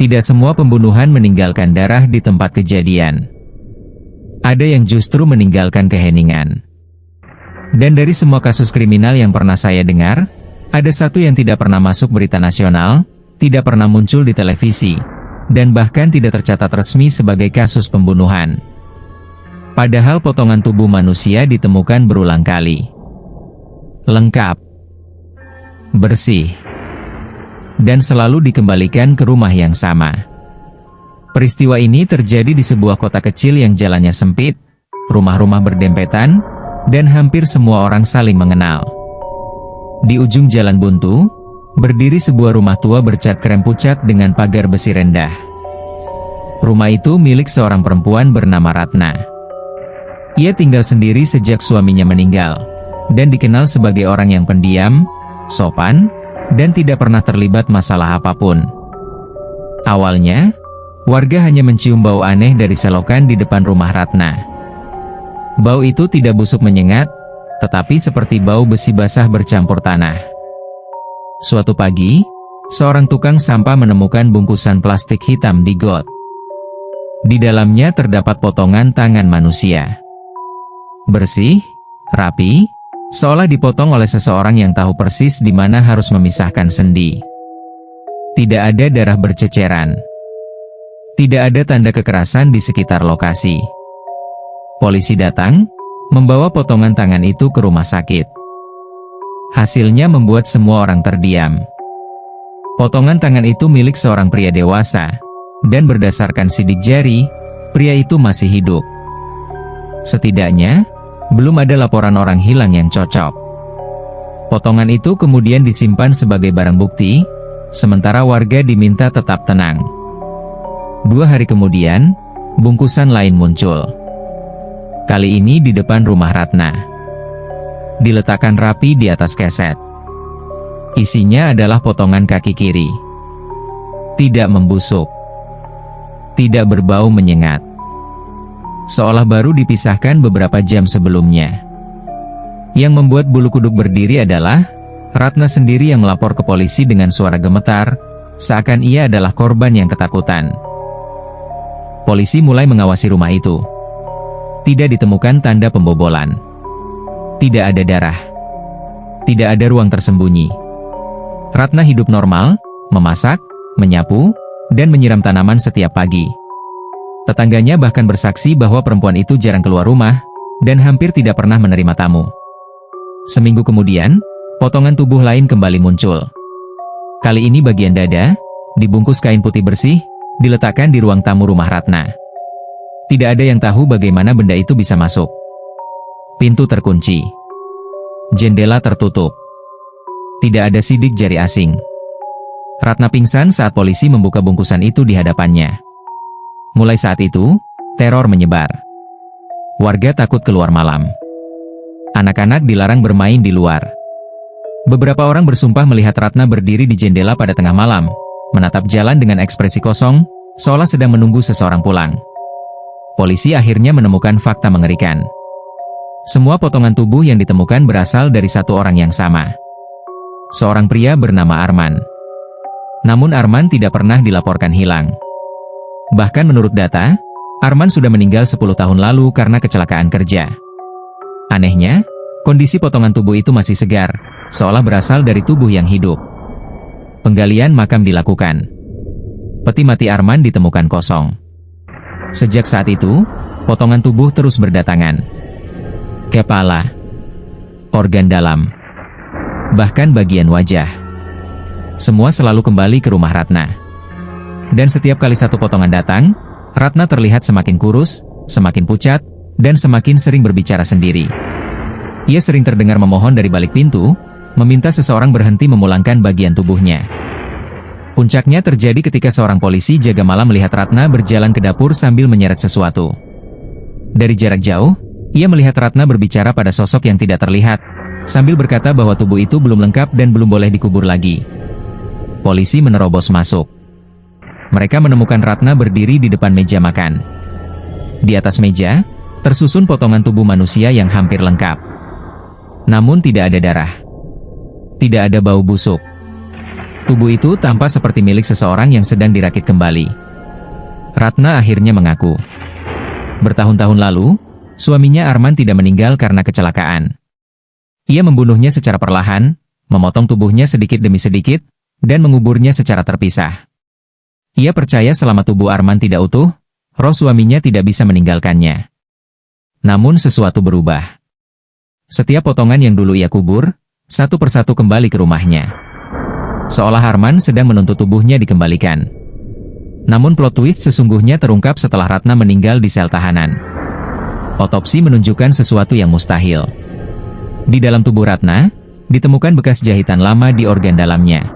Tidak semua pembunuhan meninggalkan darah di tempat kejadian. Ada yang justru meninggalkan keheningan. Dan dari semua kasus kriminal yang pernah saya dengar, ada satu yang tidak pernah masuk berita nasional, tidak pernah muncul di televisi, dan bahkan tidak tercatat resmi sebagai kasus pembunuhan. Padahal potongan tubuh manusia ditemukan berulang kali. Lengkap, bersih, dan selalu dikembalikan ke rumah yang sama. Peristiwa ini terjadi di sebuah kota kecil yang jalannya sempit, rumah-rumah berdempetan, dan hampir semua orang saling mengenal. Di ujung jalan buntu, berdiri sebuah rumah tua bercat krem pucat dengan pagar besi rendah. Rumah itu milik seorang perempuan bernama Ratna. Ia tinggal sendiri sejak suaminya meninggal, dan dikenal sebagai orang yang pendiam, sopan, dan tidak pernah terlibat masalah apapun. Awalnya, warga hanya mencium bau aneh dari selokan di depan rumah Ratna. Bau itu tidak busuk menyengat, tetapi seperti bau besi basah bercampur tanah. Suatu pagi, seorang tukang sampah menemukan bungkusan plastik hitam di got. Di dalamnya terdapat potongan tangan manusia. Bersih, rapi, seolah dipotong oleh seseorang yang tahu persis di mana harus memisahkan sendi. Tidak ada darah berceceran. Tidak ada tanda kekerasan di sekitar lokasi. Polisi datang, membawa potongan tangan itu ke rumah sakit. Hasilnya membuat semua orang terdiam. Potongan tangan itu milik seorang pria dewasa, dan berdasarkan sidik jari, pria itu masih hidup. Setidaknya, belum ada laporan orang hilang yang cocok. Potongan itu kemudian disimpan sebagai barang bukti, sementara warga diminta tetap tenang. 2 hari kemudian, bungkusan lain muncul. Kali ini di depan rumah Ratna. Diletakkan rapi di atas keset. Isinya adalah potongan kaki kiri. Tidak membusuk. Tidak berbau menyengat. Seolah baru dipisahkan beberapa jam sebelumnya. Yang membuat bulu kuduk berdiri adalah Ratna sendiri yang melapor ke polisi dengan suara gemetar, seakan ia adalah korban yang ketakutan. Polisi mulai mengawasi rumah itu. Tidak ditemukan tanda pembobolan. Tidak ada darah. Tidak ada ruang tersembunyi. Ratna hidup normal, memasak, menyapu, dan menyiram tanaman setiap pagi. Tetangganya bahkan bersaksi bahwa perempuan itu jarang keluar rumah, dan hampir tidak pernah menerima tamu. Seminggu kemudian, potongan tubuh lain kembali muncul. Kali ini bagian dada, dibungkus kain putih bersih, diletakkan di ruang tamu rumah Ratna. Tidak ada yang tahu bagaimana benda itu bisa masuk. Pintu terkunci. Jendela tertutup. Tidak ada sidik jari asing. Ratna pingsan saat polisi membuka bungkusan itu di hadapannya. Mulai saat itu, teror menyebar. Warga takut keluar malam. Anak-anak dilarang bermain di luar. Beberapa orang bersumpah melihat Ratna berdiri di jendela pada tengah malam, menatap jalan dengan ekspresi kosong, seolah sedang menunggu seseorang pulang. Polisi akhirnya menemukan fakta mengerikan. Semua potongan tubuh yang ditemukan berasal dari satu orang yang sama. Seorang pria bernama Arman. Namun Arman tidak pernah dilaporkan hilang. Bahkan menurut data, Arman sudah meninggal 10 tahun lalu karena kecelakaan kerja. Anehnya, kondisi potongan tubuh itu masih segar, seolah berasal dari tubuh yang hidup. Penggalian makam dilakukan. Peti mati Arman ditemukan kosong. Sejak saat itu, potongan tubuh terus berdatangan. Kepala, organ dalam, bahkan bagian wajah. Semua selalu kembali ke rumah Ratna. Dan setiap kali satu potongan datang, Ratna terlihat semakin kurus, semakin pucat, dan semakin sering berbicara sendiri. Ia sering terdengar memohon dari balik pintu, meminta seseorang berhenti memulangkan bagian tubuhnya. Puncaknya terjadi ketika seorang polisi jaga malam melihat Ratna berjalan ke dapur sambil menyeret sesuatu. Dari jarak jauh, ia melihat Ratna berbicara pada sosok yang tidak terlihat, sambil berkata bahwa tubuh itu belum lengkap dan belum boleh dikubur lagi. Polisi menerobos masuk. Mereka menemukan Ratna berdiri di depan meja makan. Di atas meja, tersusun potongan tubuh manusia yang hampir lengkap. Namun tidak ada darah. Tidak ada bau busuk. Tubuh itu tampak seperti milik seseorang yang sedang dirakit kembali. Ratna akhirnya mengaku. Bertahun-tahun lalu, suaminya Arman tidak meninggal karena kecelakaan. Ia membunuhnya secara perlahan, memotong tubuhnya sedikit demi sedikit, dan menguburnya secara terpisah. Ia percaya selama tubuh Arman tidak utuh, roh suaminya tidak bisa meninggalkannya. Namun sesuatu berubah. Setiap potongan yang dulu ia kubur, satu persatu kembali ke rumahnya. Seolah Arman sedang menuntut tubuhnya dikembalikan. Namun plot twist sesungguhnya terungkap setelah Ratna meninggal di sel tahanan. Otopsi menunjukkan sesuatu yang mustahil. Di dalam tubuh Ratna, ditemukan bekas jahitan lama di organ dalamnya.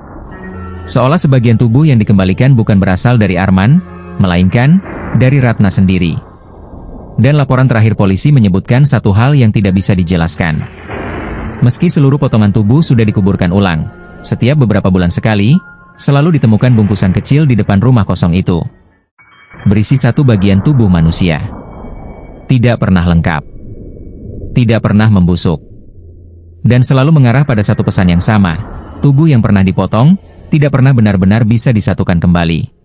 Seolah sebagian tubuh yang dikembalikan bukan berasal dari Arman, melainkan dari Ratna sendiri. Dan laporan terakhir polisi menyebutkan satu hal yang tidak bisa dijelaskan. Meski seluruh potongan tubuh sudah dikuburkan ulang, setiap beberapa bulan sekali, selalu ditemukan bungkusan kecil di depan rumah kosong itu. Berisi satu bagian tubuh manusia. Tidak pernah lengkap. Tidak pernah membusuk. Dan selalu mengarah pada satu pesan yang sama. Tubuh yang pernah dipotong, tidak pernah benar-benar bisa disatukan kembali.